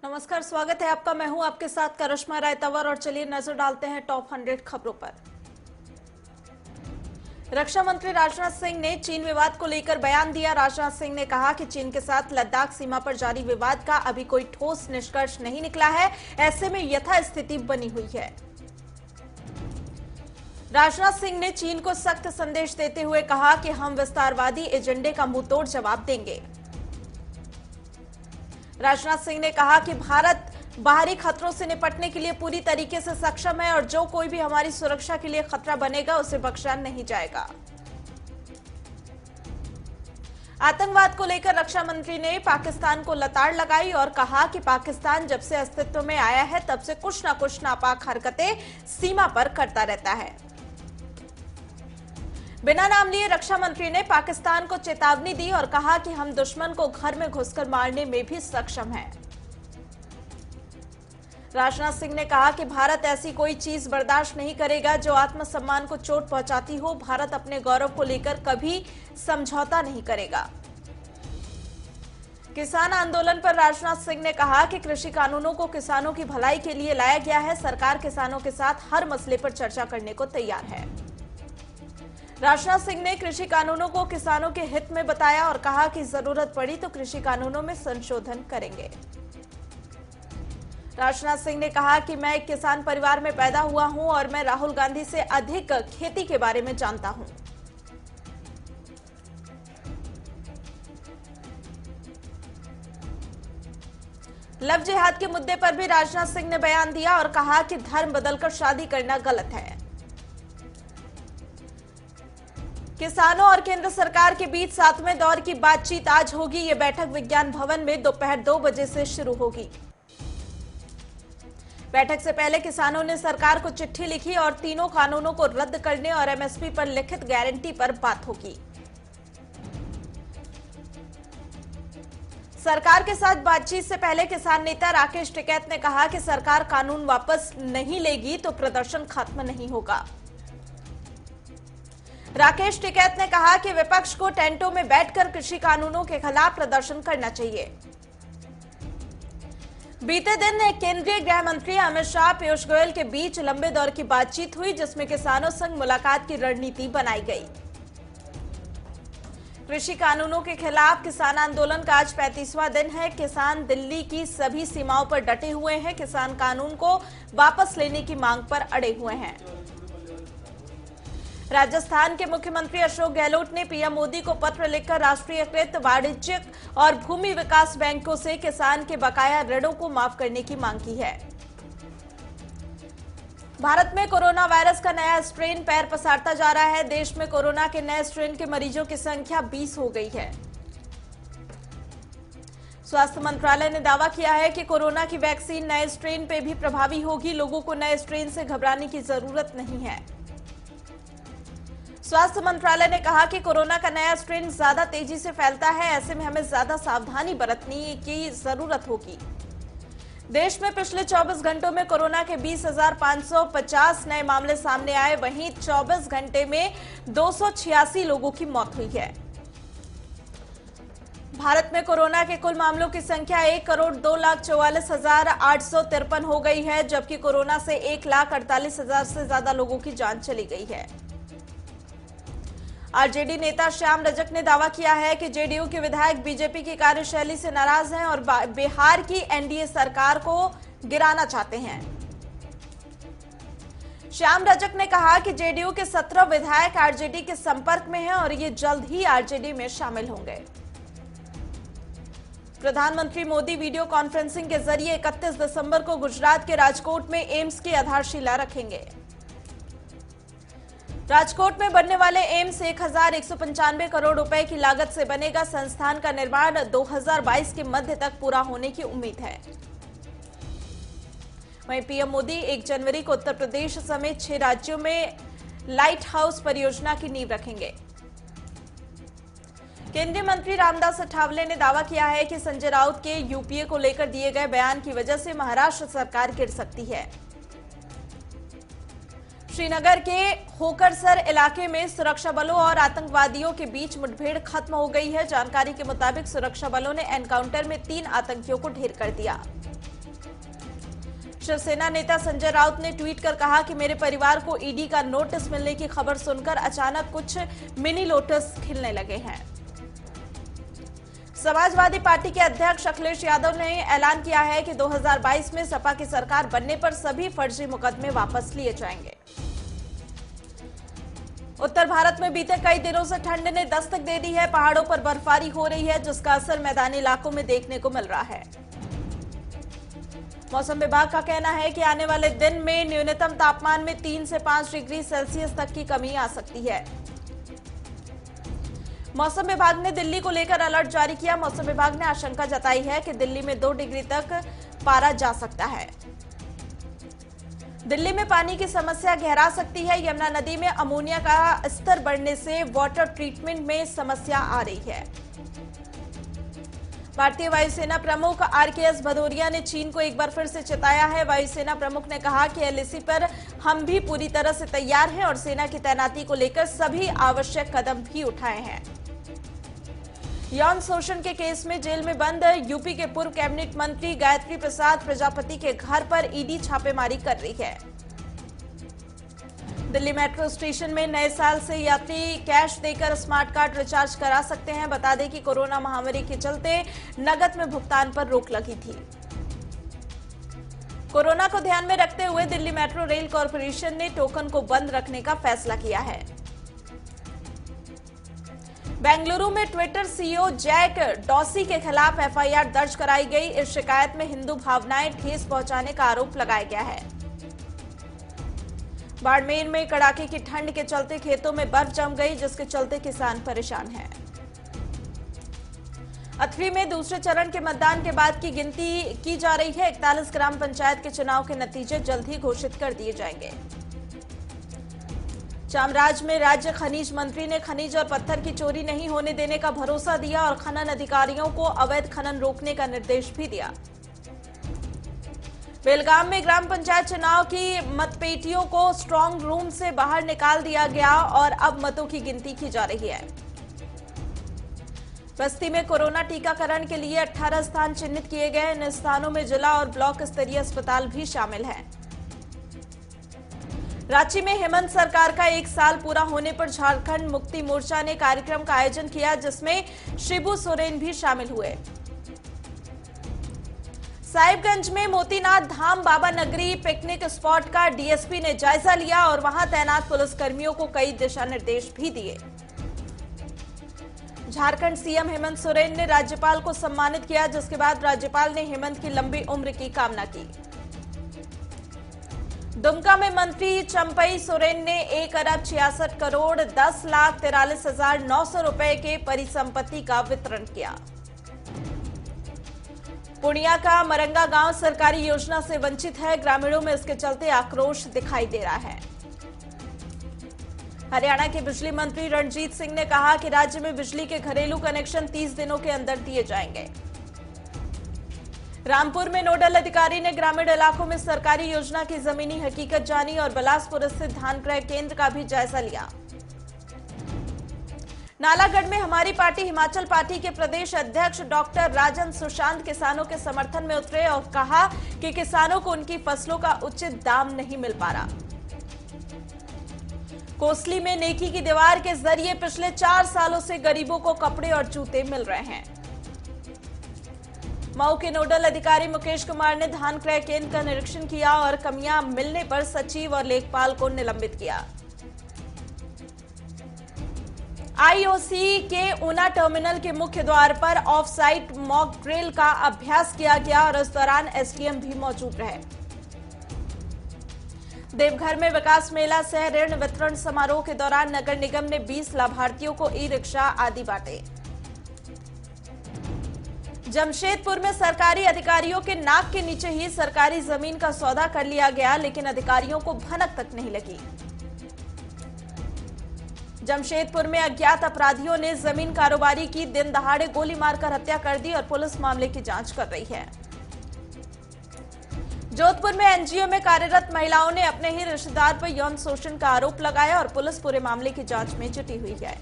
नमस्कार, स्वागत है आपका। मैं हूं आपके साथ करिश्मा राय तंवर और चलिए नजर डालते हैं टॉप 100 खबरों पर। रक्षा मंत्री राजनाथ सिंह ने चीन विवाद को लेकर बयान दिया। राजनाथ सिंह ने कहा कि चीन के साथ लद्दाख सीमा पर जारी विवाद का अभी कोई ठोस निष्कर्ष नहीं निकला है, ऐसे में यथास्थिति बनी हुई है। राजनाथ सिंह ने चीन को सख्त संदेश देते हुए कहा कि हम विस्तारवादी एजेंडे का मुंहतोड़ जवाब देंगे। राजनाथ सिंह ने कहा कि भारत बाहरी खतरों से निपटने के लिए पूरी तरीके से सक्षम है और जो कोई भी हमारी सुरक्षा के लिए खतरा बनेगा उसे बख्शा नहीं जाएगा। आतंकवाद को लेकर रक्षा मंत्री ने पाकिस्तान को लताड़ लगाई और कहा कि पाकिस्तान जब से अस्तित्व में आया है तब से कुछ न कुछ नापाक हरकतें सीमा पर करता रहता है। बिना नाम लिए रक्षा मंत्री ने पाकिस्तान को चेतावनी दी और कहा कि हम दुश्मन को घर में घुसकर मारने में भी सक्षम हैं। राजनाथ सिंह ने कहा कि भारत ऐसी कोई चीज बर्दाश्त नहीं करेगा जो आत्मसम्मान को चोट पहुंचाती हो। भारत अपने गौरव को लेकर कभी समझौता नहीं करेगा। किसान आंदोलन पर राजनाथ सिंह ने कहा कि कृषि कानूनों को किसानों की भलाई के लिए लाया गया है। सरकार किसानों के साथ हर मसले पर चर्चा करने को तैयार है। राजनाथ सिंह ने कृषि कानूनों को किसानों के हित में बताया और कहा कि जरूरत पड़ी तो कृषि कानूनों में संशोधन करेंगे। राजनाथ सिंह ने कहा कि मैं एक किसान परिवार में पैदा हुआ हूं और मैं राहुल गांधी से अधिक खेती के बारे में जानता हूं। लव जिहाद के मुद्दे पर भी राजनाथ सिंह ने बयान दिया और कहा कि धर्म बदलकर शादी करना गलत है। किसानों और केंद्र सरकार के बीच 7वें दौर की बातचीत आज होगी। ये बैठक विज्ञान भवन में दोपहर 2 बजे से शुरू होगी। बैठक से पहले किसानों ने सरकार को चिट्ठी लिखी और तीनों कानूनों को रद्द करने और एमएसपी पर लिखित गारंटी पर बात होगी। सरकार के साथ बातचीत से पहले किसान नेता राकेश टिकैत ने कहा कि सरकार कानून वापस नहीं लेगी तो प्रदर्शन खत्म नहीं होगा। राकेश टिकैत ने कहा कि विपक्ष को टेंटों में बैठकर कृषि कानूनों के खिलाफ प्रदर्शन करना चाहिए। बीते दिन केंद्रीय गृह मंत्री अमित शाह पीयूष गोयल के बीच लंबे दौर की बातचीत हुई, जिसमें किसानों संग मुलाकात की रणनीति बनाई गई। कृषि कानूनों के खिलाफ किसान आंदोलन का आज 35वां दिन है। किसान दिल्ली की सभी सीमाओं पर डटे हुए हैं। किसान कानून को वापस लेने की मांग पर अड़े हुए हैं। राजस्थान के मुख्यमंत्री अशोक गहलोत ने पीएम मोदी को पत्र लिखकर राष्ट्रीयकृत वाणिज्यिक और भूमि विकास बैंकों से किसान के बकाया ऋणों को माफ करने की मांग की है। भारत में कोरोना वायरस का नया स्ट्रेन पैर पसारता जा रहा है। देश में कोरोना के नए स्ट्रेन के मरीजों की संख्या 20 हो गई है। स्वास्थ्य मंत्रालय ने दावा किया है कि कोरोना की वैक्सीन नए स्ट्रेन पे भी प्रभावी होगी। लोगों को नए स्ट्रेन से घबराने की जरूरत नहीं है। स्वास्थ्य मंत्रालय ने कहा कि कोरोना का नया स्ट्रेन ज्यादा तेजी से फैलता है, ऐसे में हमें ज्यादा सावधानी बरतने की जरूरत होगी। देश में पिछले 24 घंटों में कोरोना के 20,550 नए मामले सामने आए। वहीं 24 घंटे में 286 लोगों की मौत हुई है। भारत में कोरोना के कुल मामलों की संख्या 1,02,44,853 हो गई है, जबकि कोरोना से 1,48,000 से ज्यादा लोगों की जान चली गई है। आरजेडी नेता श्याम रजक ने दावा किया है कि जेडीयू के विधायक बीजेपी की कार्यशैली से नाराज हैं और बिहार की एनडीए सरकार को गिराना चाहते हैं। श्याम रजक ने कहा कि जेडीयू के 17 विधायक आरजेडी के संपर्क में हैं और ये जल्द ही आरजेडी में शामिल होंगे। प्रधानमंत्री मोदी वीडियो कॉन्फ्रेंसिंग के जरिए 31 दिसंबर को गुजरात के राजकोट में एम्स की आधारशिला रखेंगे। राजकोट में बनने वाले एम्स 1,195 करोड़ रुपए की लागत से बनेगा। संस्थान का निर्माण 2022 के मध्य तक पूरा होने की उम्मीद है। वहीं पीएम मोदी 1 जनवरी को उत्तर प्रदेश समेत 6 राज्यों में लाइट हाउस परियोजना की नींव रखेंगे। केंद्रीय मंत्री रामदास अठावले ने दावा किया है कि संजय राउत के यूपीए को लेकर दिए गए बयान की वजह से महाराष्ट्र सरकार गिर सकती है। श्रीनगर के होकरसर इलाके में सुरक्षा बलों और आतंकवादियों के बीच मुठभेड़ खत्म हो गई है। जानकारी के मुताबिक सुरक्षा बलों ने एनकाउंटर में 3 आतंकियों को ढेर कर दिया। शिवसेना नेता संजय राउत ने ट्वीट कर कहा कि मेरे परिवार को ईडी का नोटिस मिलने की खबर सुनकर अचानक कुछ मिनी लोटस खिलने लगे हैं। समाजवादी पार्टी के अध्यक्ष अखिलेश यादव ने ऐलान किया है कि 2022 में सपा की सरकार बनने पर सभी फर्जी मुकदमे वापस लिए जाएंगे। उत्तर भारत में बीते कई दिनों से ठंड ने दस्तक दे दी है। पहाड़ों पर बर्फबारी हो रही है, जिसका असर मैदानी इलाकों में देखने को मिल रहा है। मौसम विभाग का कहना है कि आने वाले दिन में न्यूनतम तापमान में 3 से 5 डिग्री सेल्सियस तक की कमी आ सकती है। मौसम विभाग ने दिल्ली को लेकर अलर्ट जारी किया। मौसम विभाग ने आशंका जताई है कि दिल्ली में 2 डिग्री तक पारा जा सकता है। दिल्ली में पानी की समस्या गहरा सकती है। यमुना नदी में अमोनिया का स्तर बढ़ने से वाटर ट्रीटमेंट में समस्या आ रही है। भारतीय वायुसेना प्रमुख आरकेएस भदौरिया ने चीन को एक बार फिर से चेताया है। वायुसेना प्रमुख ने कहा कि एलएसी पर हम भी पूरी तरह से तैयार हैं और सेना की तैनाती को लेकर सभी आवश्यक कदम भी उठाए हैं। यौन शोषण के केस में जेल में बंद यूपी के पूर्व कैबिनेट मंत्री गायत्री प्रसाद प्रजापति के घर पर ईडी छापेमारी कर रही है। दिल्ली मेट्रो स्टेशन में नए साल से यात्री कैश देकर स्मार्ट कार्ड रिचार्ज करा सकते हैं। बता दें कि कोरोना महामारी के चलते नकद में भुगतान पर रोक लगी थी। कोरोना को ध्यान में रखते हुए दिल्ली मेट्रो रेल कॉरपोरेशन ने टोकन को बंद रखने का फैसला किया है। बेंगलुरु में ट्विटर सीईओ जैक डॉसी के खिलाफ एफआईआर दर्ज कराई गई। इस शिकायत में हिंदू भावनाएं ठेस पहुंचाने का आरोप लगाया गया है। बाड़मेर में कड़ाके की ठंड के चलते खेतों में बर्फ जम गई, जिसके चलते किसान परेशान हैं। अथरी में दूसरे चरण के मतदान के बाद की गिनती की जा रही है। 41 ग्राम पंचायत के चुनाव के नतीजे जल्द ही घोषित कर दिए जाएंगे। चामराज में राज्य खनिज मंत्री ने खनिज और पत्थर की चोरी नहीं होने देने का भरोसा दिया और खनन अधिकारियों को अवैध खनन रोकने का निर्देश भी दिया। बेलगाम में ग्राम पंचायत चुनाव की मतपेटियों को स्ट्रांग रूम से बाहर निकाल दिया गया और अब मतों की गिनती की जा रही है। बस्ती में कोरोना टीकाकरण के लिए 18 स्थान चिन्हित किए गए। इन स्थानों में जिला और ब्लॉक स्तरीय अस्पताल भी शामिल हैं। रांची में हेमंत सरकार का 1 साल पूरा होने पर झारखंड मुक्ति मोर्चा ने कार्यक्रम का आयोजन किया, जिसमें शिबू सोरेन भी शामिल हुए। साहिबगंज में मोतीनाथ धाम बाबा नगरी पिकनिक स्पॉट का डीएसपी ने जायजा लिया और वहां तैनात पुलिसकर्मियों को कई दिशा निर्देश भी दिए। झारखंड सीएम हेमंत सोरेन ने राज्यपाल को सम्मानित किया, जिसके बाद राज्यपाल ने हेमंत की लंबी उम्र की कामना की। दुमका में मंत्री चंपई सोरेन ने 1 अरब 66 करोड़ 10,43,900 रुपए के परिसंपत्ति का वितरण किया। पूर्णिया का मरंगा गांव सरकारी योजना से वंचित है। ग्रामीणों में इसके चलते आक्रोश दिखाई दे रहा है। हरियाणा के बिजली मंत्री रणजीत सिंह ने कहा कि राज्य में बिजली के घरेलू कनेक्शन 30 दिनों के अंदर दिए जाएंगे। रामपुर में नोडल अधिकारी ने ग्रामीण इलाकों में सरकारी योजना की जमीनी हकीकत जानी और बिलासपुर स्थित धान क्रय केंद्र का भी जायजा लिया। नालागढ़ में हमारी पार्टी हिमाचल पार्टी के प्रदेश अध्यक्ष डॉक्टर राजन सुशांत किसानों के समर्थन में उतरे और कहा कि किसानों को उनकी फसलों का उचित दाम नहीं मिल पा रहा। कोसली में नेकी की दीवार के जरिए पिछले 4 सालों से गरीबों को कपड़े और जूते मिल रहे हैं। मऊ के नोडल अधिकारी मुकेश कुमार ने धान क्रय केंद्र का निरीक्षण किया और कमियां मिलने पर सचिव और लेखपाल को निलंबित किया। आईओसी के ऊना टर्मिनल के मुख्य द्वार पर ऑफ साइट मॉक ड्रिल का अभ्यास किया गया और इस दौरान एसडीएम भी मौजूद रहे। देवघर में विकास मेला सह ऋण वितरण समारोह के दौरान नगर निगम ने 20 लाभार्थियों को ई रिक्शा आदि बांटे। जमशेदपुर में सरकारी अधिकारियों के नाक के नीचे ही सरकारी जमीन का सौदा कर लिया गया, लेकिन अधिकारियों को भनक तक नहीं लगी। जमशेदपुर में अज्ञात अपराधियों ने जमीन कारोबारी की दिन दहाड़े गोली मारकर हत्या कर दी और पुलिस मामले की जांच कर रही है। जोधपुर में एनजीओ में कार्यरत महिलाओं ने अपने ही रिश्तेदार पर यौन शोषण का आरोप लगाया और पुलिस पूरे मामले की जांच में जुटी हुई है।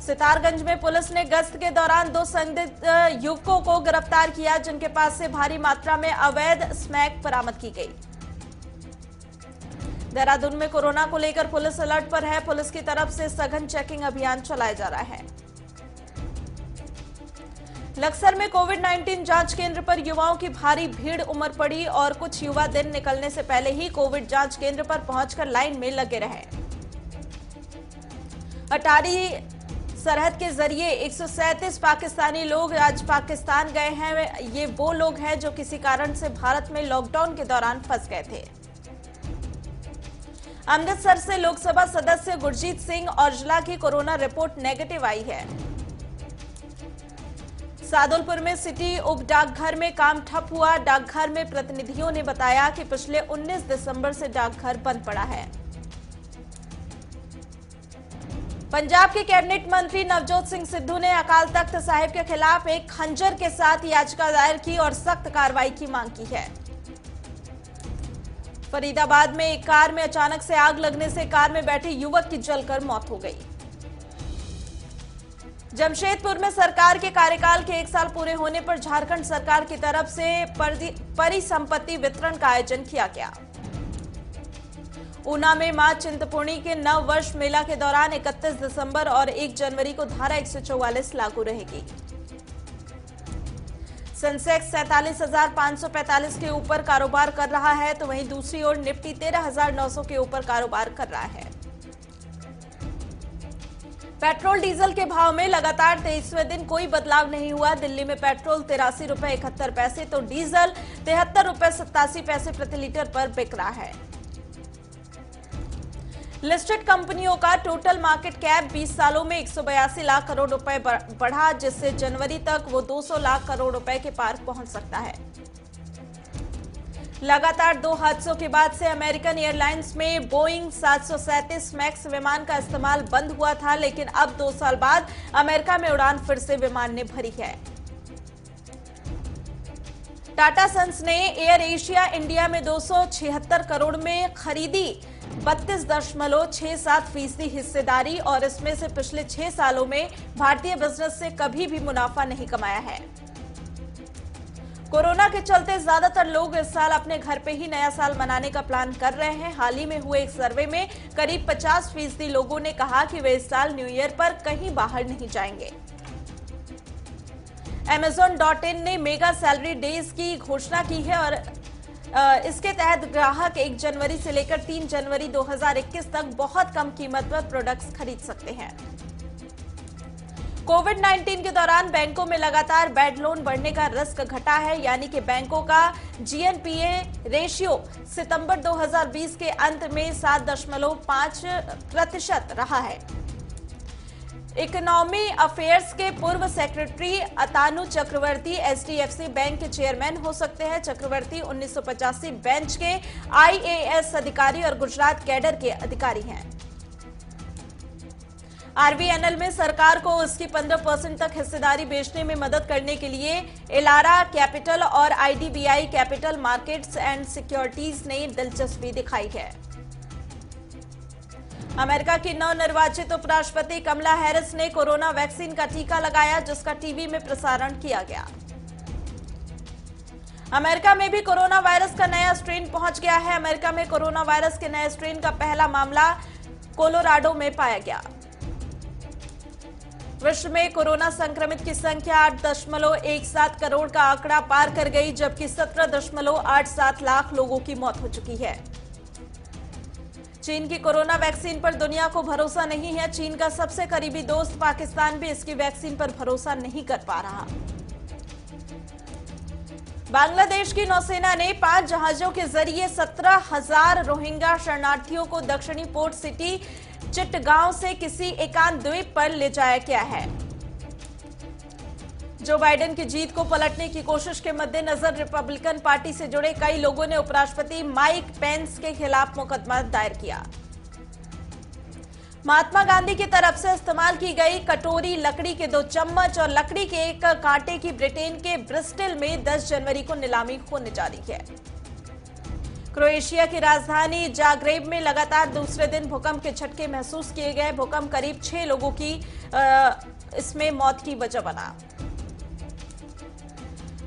सितारगंज में पुलिस ने गश्त के दौरान 2 संदिग्ध युवकों को गिरफ्तार किया, जिनके पास से भारी मात्रा में अवैध स्मैक बरामद की गई। देहरादून में कोरोना को लेकर पुलिस अलर्ट पर है। पुलिस की तरफ से सघन चेकिंग अभियान चलाया जा रहा है। लक्सर में कोविड-19 जांच केंद्र पर युवाओं की भारी भीड़ उमड़ पड़ी और कुछ युवा दिन निकलने से पहले ही कोविड जांच केंद्र पर पहुंचकर लाइन में लगे रहे। अटारी सरहद के जरिए 137 पाकिस्तानी लोग आज पाकिस्तान गए हैं। ये वो लोग हैं जो किसी कारण से भारत में लॉकडाउन के दौरान फंस गए थे। अमृतसर से लोकसभा सदस्य गुरजीत सिंह औजला की कोरोना रिपोर्ट नेगेटिव आई है। सादुलपुर में सिटी उप डाकघर में काम ठप हुआ। डाकघर में प्रतिनिधियों ने बताया कि पिछले 19 दिसंबर से डाकघर बंद पड़ा है। पंजाब के कैबिनेट मंत्री नवजोत सिंह सिद्धू ने अकाल तख्त साहिब के खिलाफ एक खंजर के साथ याचिका दायर की और सख्त कार्रवाई की मांग की है। फरीदाबाद में एक कार में अचानक से आग लगने से कार में बैठे युवक की जलकर मौत हो गई। जमशेदपुर में सरकार के कार्यकाल के 1 साल पूरे होने पर झारखंड सरकार की तरफ से परिसंपत्ति वितरण का आयोजन किया गया। ऊना में मां चिंतपूर्णी के नव वर्ष मेला के दौरान 31 दिसंबर और 1 जनवरी को धारा 144 लागू रहेगी। सेंसेक्स 47,545 के ऊपर कारोबार कर रहा है, तो वहीं दूसरी ओर निफ्टी 13,900 के ऊपर कारोबार कर रहा है। पेट्रोल डीजल के भाव में लगातार 23वें दिन कोई बदलाव नहीं हुआ। दिल्ली में पेट्रोल 83 रुपए 71 पैसे तो डीजल 73 रुपए 87 पैसे प्रति लीटर पर बिक रहा है। लिस्टेड कंपनियों का टोटल मार्केट कैप 20 सालों में 182 लाख करोड़ रुपए बढ़ा, जिससे जनवरी तक वो 200 लाख करोड़ रुपए के पार पहुंच सकता है। लगातार 2 हादसों के बाद से अमेरिकन एयरलाइंस में बोइंग 737 मैक्स विमान का इस्तेमाल बंद हुआ था, लेकिन अब 2 साल बाद अमेरिका में उड़ान फिर से विमान ने भरी है। टाटा सन्स ने एयर एशिया इंडिया में 276 करोड़ में खरीदी 32.67% हिस्सेदारी और इसमें से पिछले 6 सालों में भारतीय बिजनेस से कभी भी मुनाफा नहीं कमाया है। कोरोना के चलते ज्यादातर लोग इस साल अपने घर पे ही नया साल मनाने का प्लान कर रहे हैं। हाल ही में हुए एक सर्वे में करीब 50% लोगों ने कहा कि वे इस साल न्यू ईयर पर कहीं बाहर नहीं जाएंगे। Amazon.in ने मेगा सैलरी डेज की घोषणा की है और इसके तहत ग्राहक 1 जनवरी से लेकर 3 जनवरी 2021 तक बहुत कम कीमत पर प्रोडक्ट्स खरीद सकते हैं। कोविड-19 के दौरान बैंकों में लगातार बैड लोन बढ़ने का रिस्क घटा है, यानी कि बैंकों का GNPA रेशियो सितंबर 2020 के अंत में 7.5% रहा है। इकोनॉमी अफेयर्स के पूर्व सेक्रेटरी अतानु चक्रवर्ती HDFC बैंक के चेयरमैन हो सकते हैं। चक्रवर्ती 1985 बेंच के IAS अधिकारी और गुजरात कैडर के अधिकारी हैं। RVNL में सरकार को उसकी 15% तक हिस्सेदारी बेचने में मदद करने के लिए एलारा कैपिटल और IDBI capital markets and securities ने दिलचस्पी दिखाई है। अमेरिका की नवनिर्वाचित उपराष्ट्रपति कमला हैरिस ने कोरोना वैक्सीन का टीका लगाया, जिसका टीवी में प्रसारण किया गया। अमेरिका में भी कोरोना वायरस का नया स्ट्रेन पहुंच गया है। अमेरिका में कोरोना वायरस के नए स्ट्रेन का पहला मामला कोलोराडो में पाया गया। विश्व में कोरोना संक्रमित की संख्या 8.17 करोड़ का आंकड़ा पार कर गई, जबकि 17.87 लाख लोगों की मौत हो चुकी है। चीन की कोरोना वैक्सीन पर दुनिया को भरोसा नहीं है। चीन का सबसे करीबी दोस्त पाकिस्तान भी इसकी वैक्सीन पर भरोसा नहीं कर पा रहा। बांग्लादेश की नौसेना ने 5 जहाजों के जरिए 17,000 रोहिंग्या शरणार्थियों को दक्षिणी पोर्ट सिटी चिटगांव से किसी एकांत द्वीप पर ले जाया गया है। जो बाइडेन की जीत को पलटने की कोशिश के मद्देनजर रिपब्लिकन पार्टी से जुड़े कई लोगों ने उपराष्ट्रपति माइक पेंस के खिलाफ मुकदमा दायर किया। महात्मा गांधी की तरफ से इस्तेमाल की गई कटोरी, लकड़ी के 2 चम्मच और लकड़ी के एक कांटे की ब्रिटेन के ब्रिस्टल में 10 जनवरी को नीलामी होने जा रही है। क्रोएशिया की राजधानी जाग्रेब में लगातार दूसरे दिन भूकंप के झटके महसूस किए गए। भूकंप करीब 6 लोगों की इसमें मौत की वजह बना।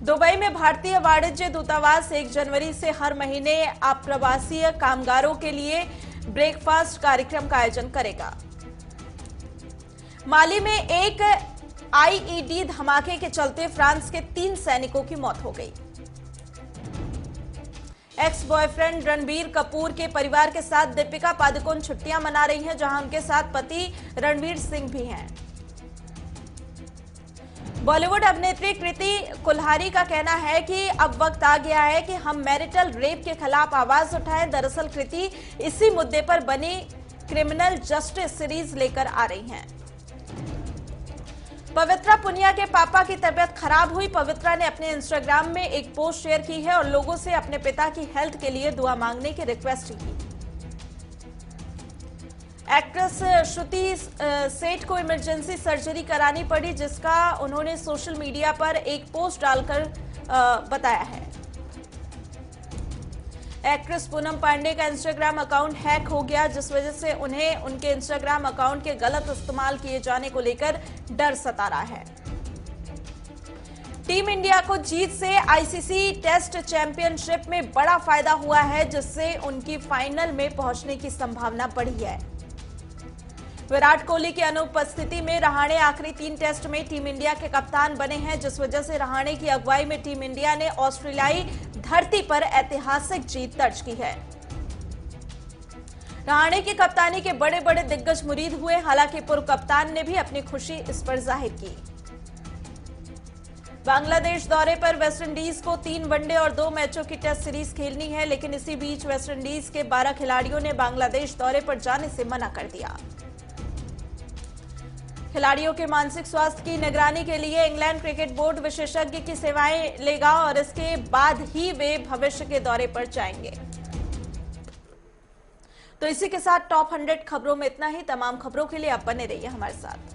दुबई में भारतीय वाणिज्य दूतावास 1 जनवरी से हर महीने अप्रवासी कामगारों के लिए ब्रेकफास्ट कार्यक्रम का आयोजन करेगा। माली में एक आईईडी धमाके के चलते फ्रांस के 3 सैनिकों की मौत हो गई। एक्स बॉयफ्रेंड रणबीर कपूर के परिवार के साथ दीपिका पादुकोण छुट्टियां मना रही हैं, जहां उनके साथ पति रणवीर सिंह भी हैं। बॉलीवुड अभिनेत्री कृति कुल्हारी का कहना है कि अब वक्त आ गया है कि हम मैरिटल रेप के खिलाफ आवाज उठाएं। दरअसल कृति इसी मुद्दे पर बनी क्रिमिनल जस्टिस सीरीज लेकर आ रही हैं। पवित्रा पुनिया के पापा की तबीयत खराब हुई। पवित्रा ने अपने इंस्टाग्राम में एक पोस्ट शेयर की है और लोगों से अपने पिता की हेल्थ के लिए दुआ मांगने की रिक्वेस्ट की। एक्ट्रेस श्रुति सेठ को इमरजेंसी सर्जरी करानी पड़ी, जिसका उन्होंने सोशल मीडिया पर एक पोस्ट डालकर बताया है। एक्ट्रेस पूनम पांडे का इंस्टाग्राम अकाउंट हैक हो गया, जिस वजह से उन्हें उनके इंस्टाग्राम अकाउंट के गलत इस्तेमाल किए जाने को लेकर डर सता रहा है। टीम इंडिया को जीत से आईसीसी टेस्ट चैंपियनशिप में बड़ा फायदा हुआ है, जिससे उनकी फाइनल में पहुंचने की संभावना बढ़ी है। विराट कोहली की अनुपस्थिति में रहाणे आखिरी 3 टेस्ट में टीम इंडिया के कप्तान बने हैं, जिस वजह से रहाणे की अगुवाई में टीम इंडिया ने ऑस्ट्रेलियाई धरती पर ऐतिहासिक जीत दर्ज की है। रहाणे की कप्तानी के बड़े बड़े दिग्गज मुरीद हुए, हालांकि पूर्व कप्तान ने भी अपनी खुशी इस पर जाहिर की। बांग्लादेश दौरे पर वेस्टइंडीज को 3 वनडे और 2 मैचों की टेस्ट सीरीज खेलनी है, लेकिन इसी बीच वेस्टइंडीज के 12 खिलाड़ियों ने बांग्लादेश दौरे पर जाने से मना कर दिया। खिलाड़ियों के मानसिक स्वास्थ्य की निगरानी के लिए इंग्लैंड क्रिकेट बोर्ड विशेषज्ञ की सेवाएं लेगा और इसके बाद ही वे भविष्य के दौरे पर जाएंगे। तो इसी के साथ टॉप 100 खबरों में इतना ही। तमाम खबरों के लिए आप बने रहिए हमारे साथ।